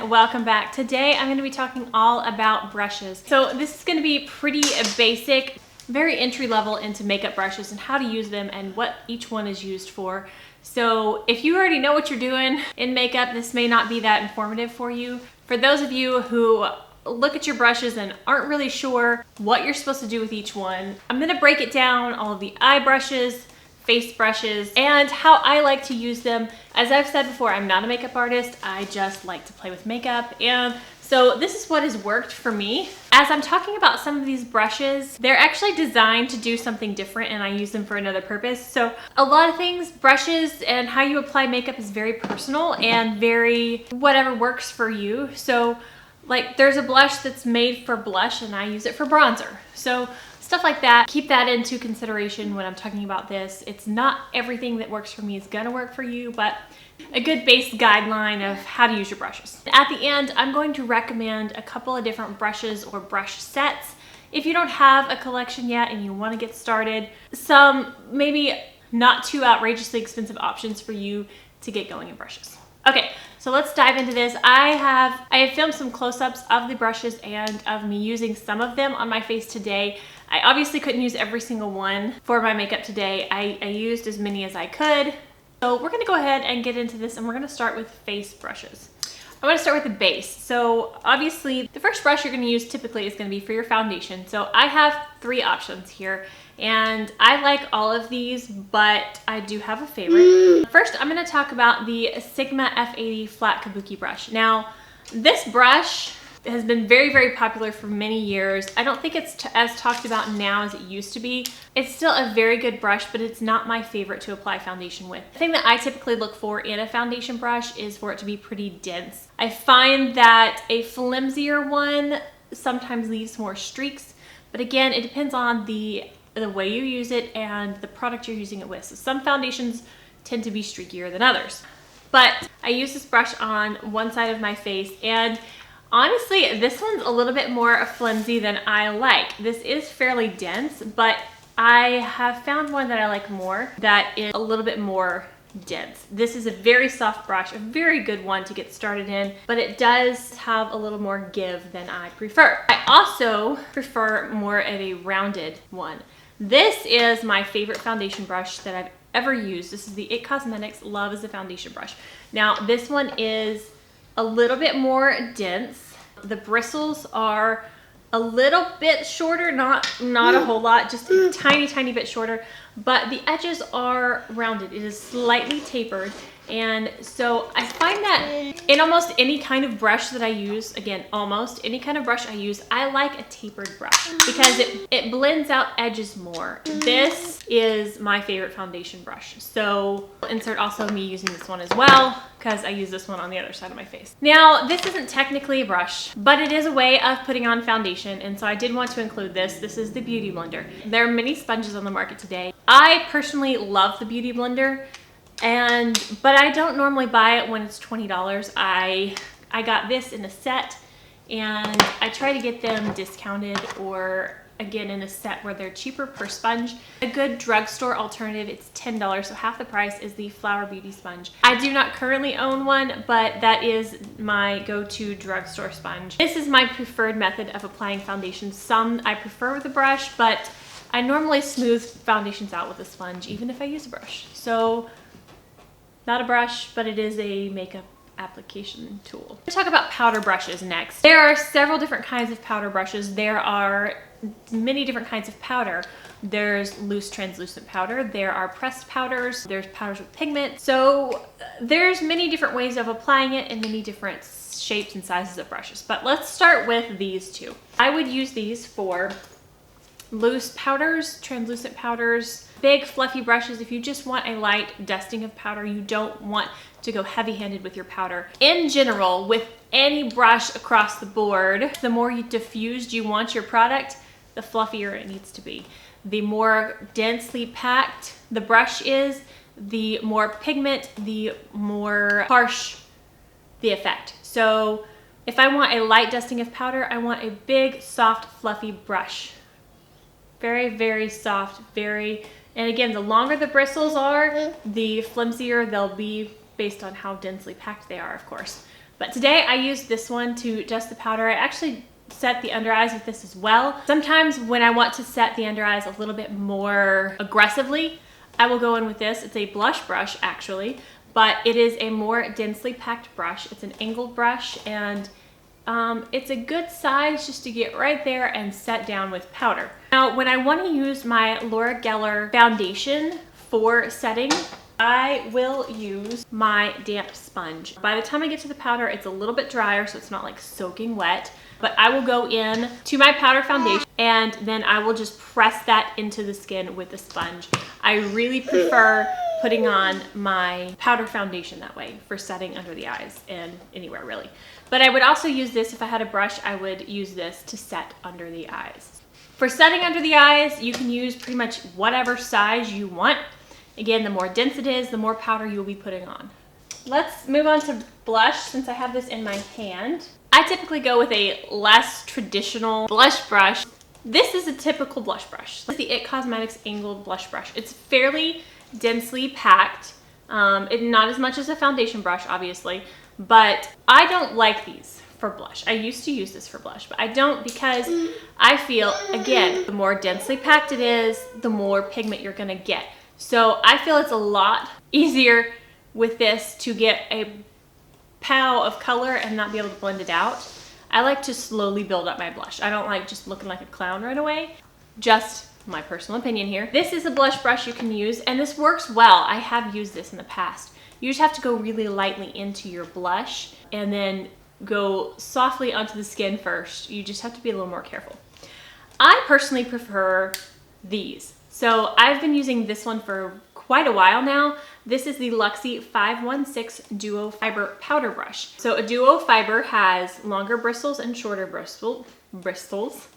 welcome back. Today I'm going to be talking all about brushes. So this is going to be pretty basic, very entry level into makeup brushes and how to use them and what each one is used for. So if you already know what you're doing in makeup, this may not be that informative for you. For those of you who look at your brushes and aren't really sure what you're supposed to do with each one, I'm going to break it down, all of the eye brushes, face brushes, and how I like to use them. As I've said before, I'm not a makeup artist. I just like to play with makeup. And so this is what has worked for me. As I'm talking about some of these brushes, they're actually designed to do something different and I use them for another purpose. So a lot of things, brushes and how you apply makeup is very personal and very whatever works for you. So like there's a blush that's made for blush and I use it for bronzer. So stuff like that, keep that into consideration when I'm talking about this. It's not everything that works for me is gonna work for you, but a good base guideline of how to use your brushes. At the end, I'm going to recommend a couple of different brushes or brush sets. If you don't have a collection yet and you wanna get started, some maybe not too outrageously expensive options for you to get going in brushes. Okay, so let's dive into this. I have filmed some close-ups of the brushes and of me using some of them on my face today. I obviously couldn't use every single one for my makeup today. I used as many as I could. So we're gonna go ahead and get into this and we're gonna start with face brushes. I wanna start with the base. So obviously the first brush you're gonna use typically is gonna be for your foundation. So I have 3 options here and I like all of these, but I do have a favorite. First, I'm gonna talk about the Sigma F80 flat kabuki brush. Now, this brush has been very, very popular for many years. I don't think it's as talked about now as it used to be. It's still a very good brush, but it's not my favorite to apply foundation with. The thing that I typically look for in a foundation brush is for it to be pretty dense. I find that a flimsier one sometimes leaves more streaks, but again, it depends on the way you use it and the product you're using it with. So some foundations tend to be streakier than others. But I use this brush on one side of my face and honestly, this one's a little bit more flimsy than I like. This is fairly dense, but I have found one that I like more that is a little bit more dense. This is a very soft brush, a very good one to get started in, but it does have a little more give than I prefer. I also prefer more of a rounded one. This is my favorite foundation brush that I've ever used. This is the IT Cosmetics Love as a Foundation Brush. Now, this one is a little bit more dense. The bristles are a little bit shorter, not a whole lot, just a tiny bit shorter, but the edges are rounded. It is slightly tapered. And so I find that in almost any kind of brush that I use, again, almost any kind of brush I use, I like a tapered brush because it blends out edges more. This is my favorite foundation brush. So I'll insert also me using this one as well because I use this one on the other side of my face. Now, this isn't technically a brush, but it is a way of putting on foundation. And so I did want to include this. This is the Beauty Blender. There are many sponges on the market today. I personally love the Beauty Blender. But I don't normally buy it when it's $20. I got this in a set and I try to get them discounted or again in a set where they're cheaper per sponge. A good drugstore alternative, it's $10, so half the price is the Flower Beauty sponge. I do not currently own one, but that is my go-to drugstore sponge. This is my preferred method of applying foundation. Some I prefer with a brush, but I normally smooth foundations out with a sponge even if I use a brush. So not a brush, but it is a makeup application tool. We'll talk about powder brushes next. There are several different kinds of powder brushes. There are many different kinds of powder. There's loose translucent powder. There are pressed powders. There's powders with pigment. So there's many different ways of applying it and many different shapes and sizes of brushes. But let's start with these two. I would use these for loose powders, translucent powders, big fluffy brushes. If you just want a light dusting of powder, you don't want to go heavy-handed with your powder. In general, with any brush across the board, the more diffused you want your product, the fluffier it needs to be. The more densely packed the brush is, the more pigment, the more harsh the effect. So if I want a light dusting of powder, I want a big, soft, fluffy brush. Very, very soft, and again, the longer the bristles are, the flimsier they'll be based on how densely packed they are, of course. But today I used this one to dust the powder. I actually set the under eyes with this as well. Sometimes when I want to set the under eyes a little bit more aggressively, I will go in with this. It's a blush brush actually, but it is a more densely packed brush. It's an angled brush, and it's a good size just to get right there and set down with powder. Now, when I want to use my Laura Geller foundation for setting, I will use my damp sponge. By the time I get to the powder, it's a little bit drier, so it's not like soaking wet, but I will go in to my powder foundation and then I will just press that into the skin with the sponge. I really prefer putting on my powder foundation that way for setting under the eyes and anywhere really. But I would also use this if I had a brush. I would use this to set under the eyes. For setting under the eyes, you can use pretty much whatever size you want. Again, the more dense it is, the more powder you'll be putting on. Let's move on to blush since I have this in my hand. I typically go with a less traditional blush brush. This is a typical blush brush. This is the IT Cosmetics Angled Blush Brush. It's fairly densely packed, not as much as a foundation brush, obviously, but I don't like these for blush. I used to use this for blush, but I don't because I feel, again, the more densely packed it is, the more pigment you're gonna get. So I feel it's a lot easier with this to get a pow of color and not be able to blend it out. I like to slowly build up my blush. I don't like just looking like a clown right away. Just my personal opinion here. This is a blush brush you can use, and this works well. I have used this in the past. You just have to go really lightly into your blush and then go softly onto the skin first. You just have to be a little more careful. I personally prefer these. So I've been using this one for quite a while now. This is the Luxie 516 Duo Fiber Powder Brush. So a duo fiber has longer bristles and shorter bristles.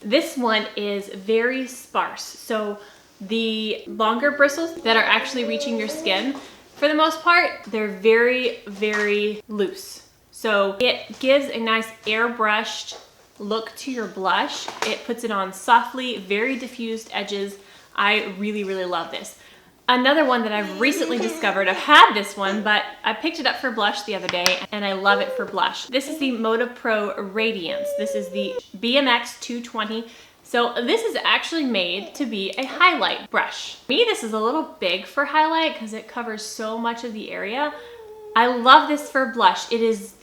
This one is very sparse. So the longer bristles that are actually reaching your skin, for the most part, they're very, very loose. So it gives a nice airbrushed look to your blush. It puts it on softly, very diffused edges. I really, really love this. Another one that I've recently discovered, I've had this one, but I picked it up for blush the other day and I love it for blush. This is the Moda Pro Radiance. This is the BMX 220. So this is actually made to be a highlight brush. For me, this is a little big for highlight because it covers so much of the area. I love this for blush. It's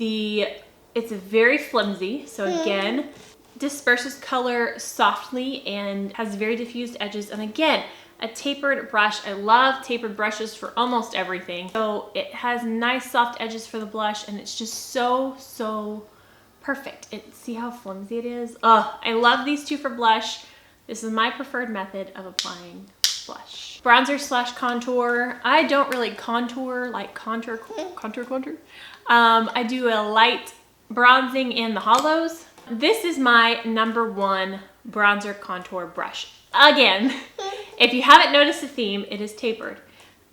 very flimsy. So again, disperses color softly and has very diffused edges. And again, a tapered brush. I love tapered brushes for almost everything. So it has nice soft edges for the blush and it's just so perfect. See how flimsy it is? Oh, I love these two for blush. This is my preferred method of applying blush. Bronzer slash contour. I don't really contour, like contour. I do a light bronzing in the hollows. This is my #1 bronzer contour brush. Again, if you haven't noticed the theme, it is tapered.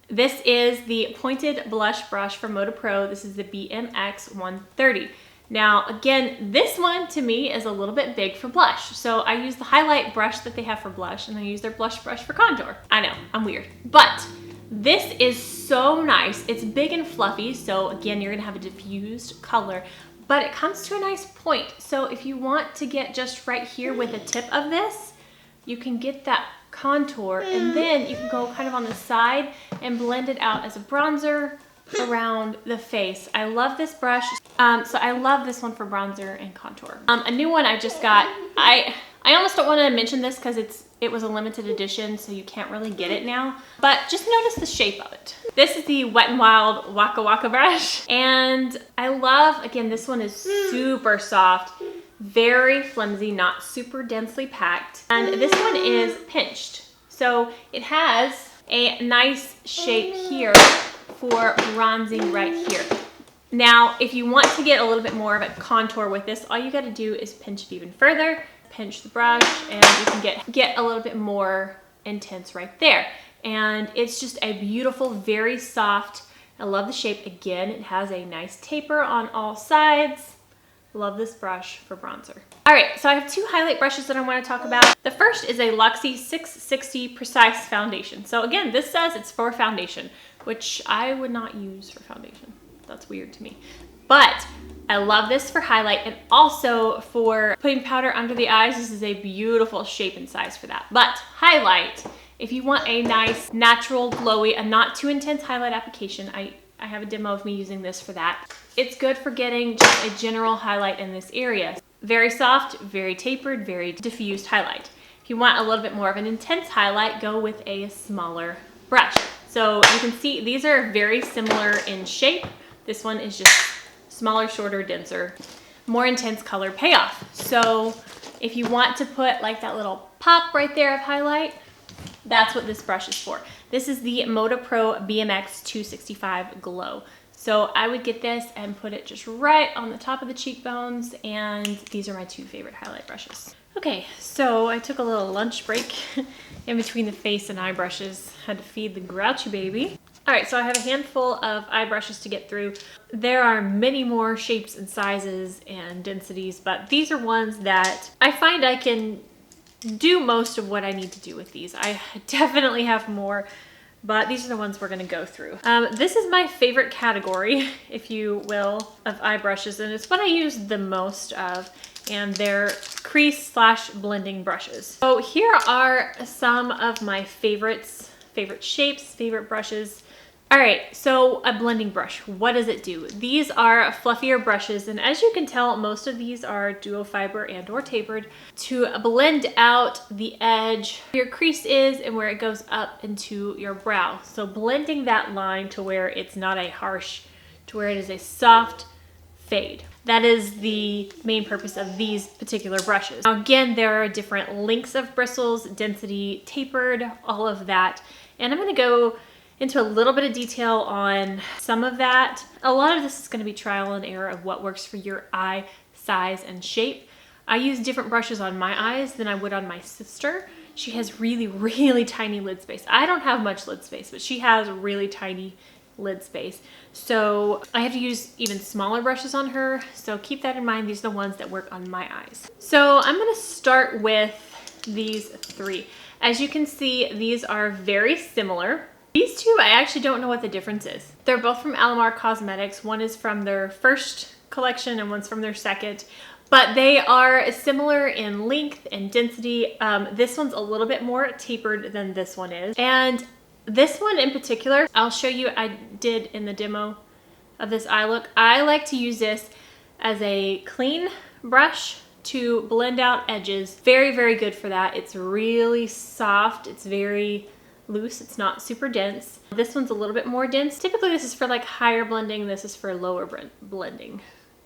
This is the pointed blush brush from Moda Pro. This is the BMX 130. Now, again, this one to me is a little bit big for blush. So I use the highlight brush that they have for blush and I use their blush brush for contour. I know, I'm weird. But this is so nice. It's big and fluffy. So again, you're gonna have a diffused color, but it comes to a nice point. So if you want to get just right here with the tip of this, you can get that contour and then you can go kind of on the side and blend it out as a bronzer around the face. I love this brush. So I love this one for bronzer and contour. A new one I just got. I almost don't want to mention this because it was a limited edition, so you can't really get it now. But just notice the shape of it. This is the Wet n Wild Wakka brush. And I love, again, this one is super soft, very flimsy, not super densely packed. And this one is pinched. So it has a nice shape here for bronzing right here. Now, if you want to get a little bit more of a contour with this, all you got to do is pinch it even further, pinch the brush, and you can get a little bit more intense right there. And it's just a beautiful, very soft. I love the shape. Again, it has a nice taper on all sides. Love this brush for bronzer. All right, so I have two highlight brushes that I want to talk about. The first is a Luxie 660 Precise Foundation. So again, this says it's for foundation, which I would not use for foundation. That's weird to me. But I love this for highlight and also for putting powder under the eyes. This is a beautiful shape and size for that. But highlight, if you want a nice, natural, glowy, and not too intense highlight application, I have a demo of me using this for that. It's good for getting just a general highlight in this area. Very soft, very tapered, very diffused highlight. If you want a little bit more of an intense highlight, go with a smaller brush. So you can see these are very similar in shape. This one is just smaller, shorter, denser, more intense color payoff. So if you want to put like that little pop right there of highlight, that's what this brush is for. This is the Moda Pro BMX 265 Glow. So I would get this and put it just right on the top of the cheekbones, and these are my two favorite highlight brushes. Okay, so I took a little lunch break in between the face and eye brushes. Had to feed the grouchy baby. All right, so I have a handful of eye brushes to get through. There are many more shapes and sizes and densities, but these are ones that I find I can do most of what I need to do with these. I definitely have more, but these are the ones we're gonna go through. This is my favorite category, if you will, of eye brushes, and it's what I use the most of, and they're crease slash blending brushes. So here are some of my favorites, favorite shapes, favorite brushes. All right, so a blending brush, what does it do? These are fluffier brushes, and as you can tell, most of these are duo fiber and or tapered to blend out the edge where your crease is and where it goes up into your brow. So blending that line to where it's not a harsh, to where it is a soft fade. That is the main purpose of these particular brushes. Now again, there are different lengths of bristles, density, tapered, all of that. And I'm gonna go into a little bit of detail on some of that. A lot of this is gonna be trial and error of what works for your eye size and shape. I use different brushes on my eyes than I would on my sister. She has really, really tiny lid space. I don't have much lid space, but she has really tiny lid space. So I have to use even smaller brushes on her. So keep that in mind. These are the ones that work on my eyes. So I'm gonna start with these three. As you can see, these are very similar. These two, I actually don't know what the difference is. They're both from Alamar Cosmetics. One is from their first collection and one's from their second, but they are similar in length and density. This one's a little bit more tapered than this one is. And this one in particular, I'll show you, I did in the demo of this eye look. I like to use this as a clean brush to blend out edges. Very, very good for that. It's really soft. It's very loose. It's not super dense. This one's a little bit more dense. Typically this is for like higher blending. This is for lower blending.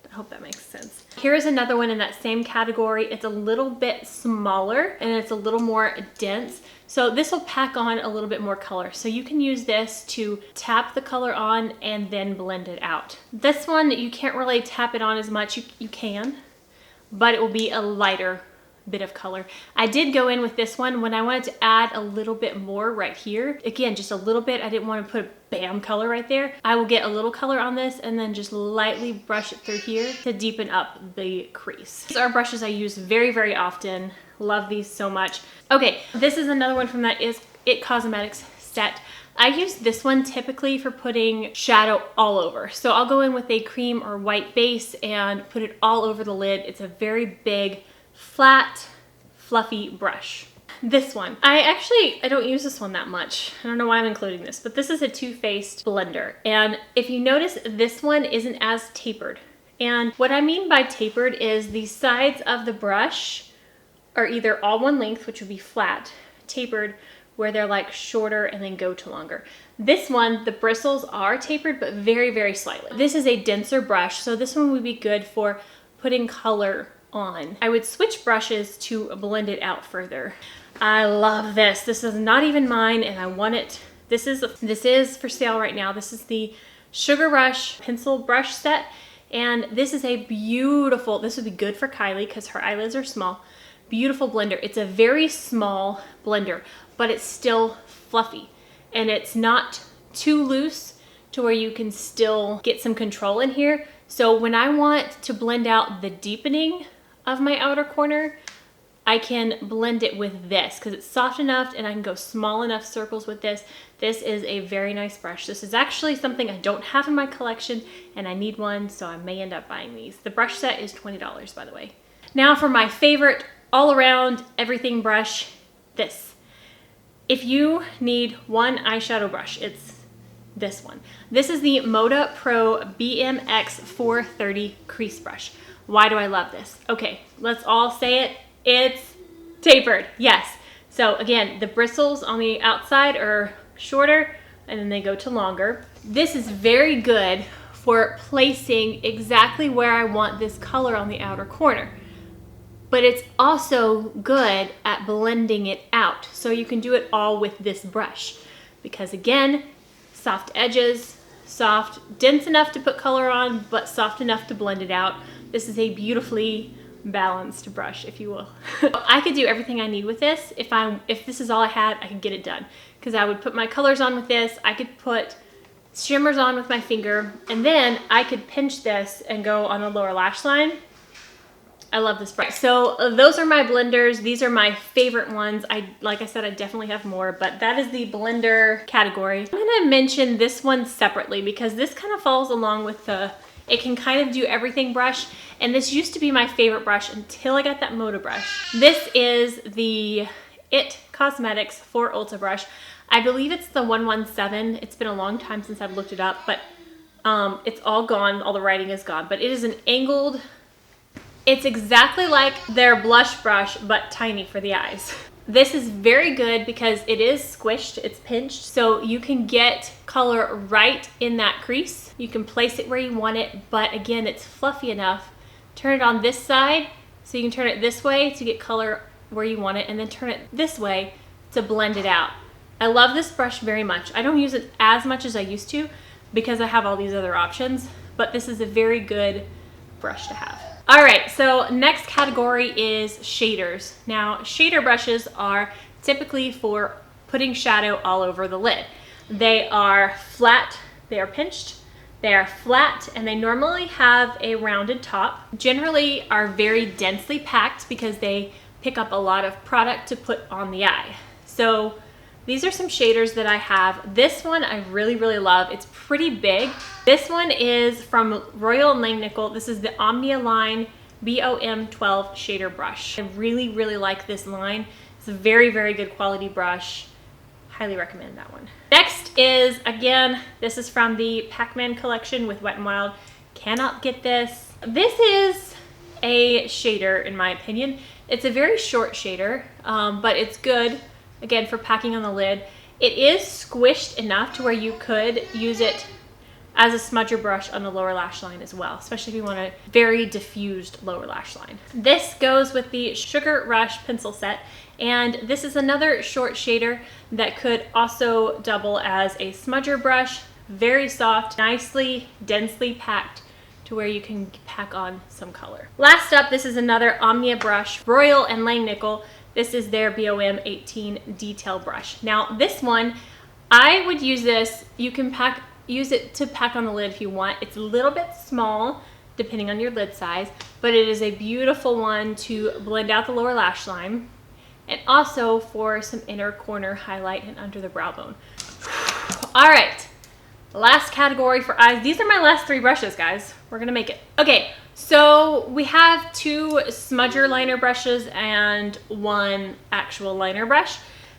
I hope that makes sense. Here's another one in that same category. It's a little bit smaller and it's a little more dense. So this will pack on a little bit more color. So you can use this to tap the color on and then blend it out. This one, you can't really tap it on as much. You can, but it will be a lighter bit of color. I did go in with this one when I wanted to add a little bit more right here. Again, just a little bit. I didn't want to put bam color right there. I will get a little color on this and then just lightly brush it through here to deepen up the crease. These are brushes I use very, very often. Love these so much. Okay, this is another one from that It Cosmetics set. I use this one typically for putting shadow all over. So I'll go in with a cream or white base and put it all over the lid. It's a very big, flat, fluffy brush. This one, I don't use this one that much. I don't know why I'm including this, but this is a Too Faced blender. And if you notice, this one isn't as tapered. And what I mean by tapered is the sides of the brush are either all one length, which would be flat, tapered, where they're like shorter and then go to longer. This one, the bristles are tapered, but very, very slightly. This is a denser brush, so this one would be good for putting color on. I would switch brushes to blend it out further. I love this. This is not even mine and I want it. This is for sale right now. This is the Sugar Rush pencil brush set. And this is a beautiful, this would be good for Kylie because her eyelids are small. Beautiful blender. It's a very small blender, but it's still fluffy and it's not too loose to where you can still get some control in here. So when I want to blend out the deepening of my outer corner, I can blend it with this because it's soft enough and I can go small enough circles with this. This is a very nice brush. This is actually something I don't have in my collection and I need one, so I may end up buying these. The brush set is $20, by the way. Now for my favorite all around everything brush, this. If you need one eyeshadow brush, it's this one. This is the Moda Pro BMX 430 crease brush. Why do I love this? Okay, let's all say it. It's tapered, yes. So again, the bristles on the outside are shorter and then they go to longer. This is very good for placing exactly where I want this color on the outer corner. But it's also good at blending it out. So you can do it all with this brush. Because again, soft edges, soft, dense enough to put color on, but soft enough to blend it out. This is a beautifully balanced brush, if you will. I could do everything I need with this. If this is all I had, I could get it done. Because I would put my colors on with this, I could put shimmers on with my finger, and then I could pinch this and go on a lower lash line. I love this brush. So those are my blenders. These are my favorite ones. Like I said, I definitely have more, but that is the blender category. I'm gonna mention this one separately because this kind of falls along with the it can kind of do everything brush, and this used to be my favorite brush until I got that Moda brush. This is the IT Cosmetics 4 Ulta brush. I believe it's the 117. It's been a long time since I've looked it up, but it's all gone. All the writing is gone, but it is an angled, it's exactly like their blush brush, but tiny for the eyes. This is very good because it is squished, it's pinched, so you can get color right in that crease. You can place it where you want it, but again, it's fluffy enough. Turn it on this side, so you can turn it this way to get color where you want it, and then turn it this way to blend it out. I love this brush very much. I don't use it as much as I used to because I have all these other options, but this is a very good brush to have. All right, so next category is shaders. Now, shader brushes are typically for putting shadow all over the lid. They are flat, they are pinched, they are flat, and they normally have a rounded top. Generally are very densely packed because they pick up a lot of product to put on the eye. So these are some shaders that I have. This one I really, really love. It's pretty big. This one is from Royal & Langnickel. This is the Omnia line BOM 12 shader brush. I really, really like this line. It's a very, very good quality brush. Highly recommend that one. Next is, again, this is from the Pac-Man collection with Wet n Wild. Cannot get this. This is a shader, in my opinion. It's a very short shader, but it's good. Again, for packing on the lid. It is squished enough to where you could use it as a smudger brush on the lower lash line as well, especially if you want a very diffused lower lash line. This goes with the Sugar Rush pencil set, and this is another short shader that could also double as a smudger brush. Very soft, nicely, densely packed to where you can pack on some color. Last up, this is another Omnia brush, Royal & Langnickel. This is their BOM 18 detail brush. Now this one, I would use this, you can use it to pack on the lid if you want. It's a little bit small depending on your lid size, but it is a beautiful one to blend out the lower lash line and also for some inner corner highlight and under the brow bone. All right, last category for eyes. These are my last 3 brushes, guys. We're gonna make it. Okay. So we have 2 smudger liner brushes and 1 actual liner brush.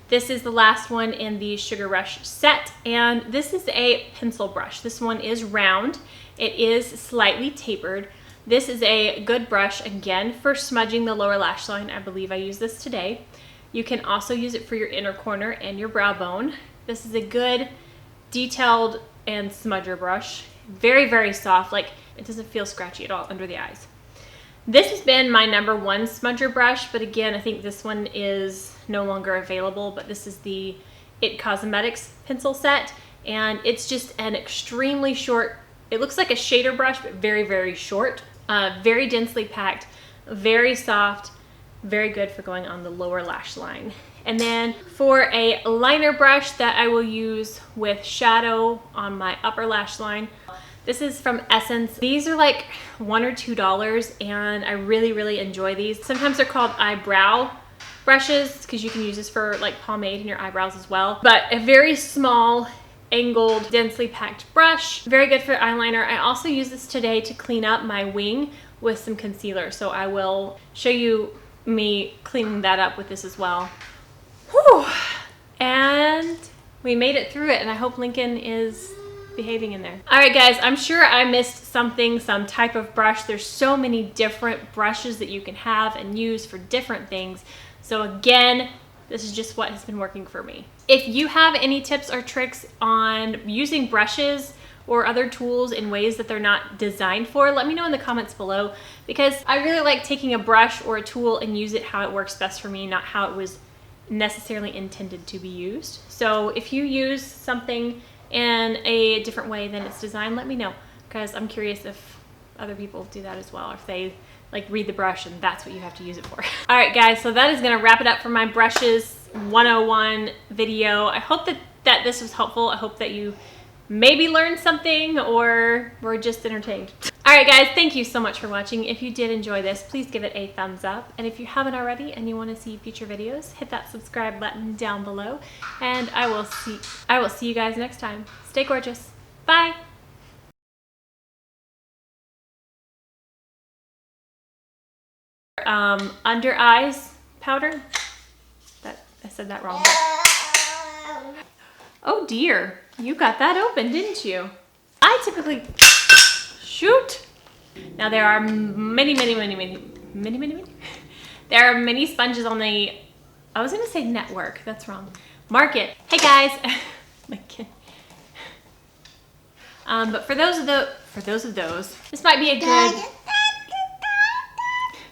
This is the last one in the Sugar Rush set, and this is a pencil brush. This one is round. It is slightly tapered. This is a good brush, again, for smudging the lower lash line. I believe I used this today. You can also use it for your inner corner and your brow bone. This is a good detailed and smudger brush. Very, very soft. Like, it doesn't feel scratchy at all under the eyes. This has been my #1 smudger brush, but again, I think this one is no longer available, but this is the IT Cosmetics pencil set, and it's just an extremely short, it looks like a shader brush, but very, very short, very densely packed, very soft, very good for going on the lower lash line. And then for a liner brush that I will use with shadow on my upper lash line, this is from Essence. These are like $1 or $2, and I really, really enjoy these. Sometimes they're called eyebrow brushes, because you can use this for like pomade in your eyebrows as well. But a very small, angled, densely packed brush. Very good for eyeliner. I also use this today to clean up my wing with some concealer. So I will show you me cleaning that up with this as well. Whew. And we made it through it, and I hope Lincoln is behaving in there. All right, guys, I'm sure I missed something, some type of brush. There's so many different brushes that you can have and use for different things. So again, this is just what has been working for me. If you have any tips or tricks on using brushes or other tools in ways that they're not designed for, let me know in the comments below, because I really like taking a brush or a tool and use it how it works best for me, not how it was necessarily intended to be used. So if you use something in a different way than it's designed, let me know, because I'm curious if other people do that as well, or if they like read the brush and that's what you have to use it for. All right, guys, so that is gonna wrap it up for my brushes 101 video. I hope that this was helpful. I hope that you maybe learned something or were just entertained. All right, guys, thank you so much for watching. If you did enjoy this, please give it a thumbs up. And if you haven't already and you want to see future videos, hit that subscribe button down below. And I will see you guys next time. Stay gorgeous. Bye. Under eyes powder. I said that wrong. But... Oh dear, you got that open, didn't you? I typically shoot. Now there are many. There are many sponges on the, I was gonna say network, that's wrong. Market. Hey guys. But for those of those, this might be a good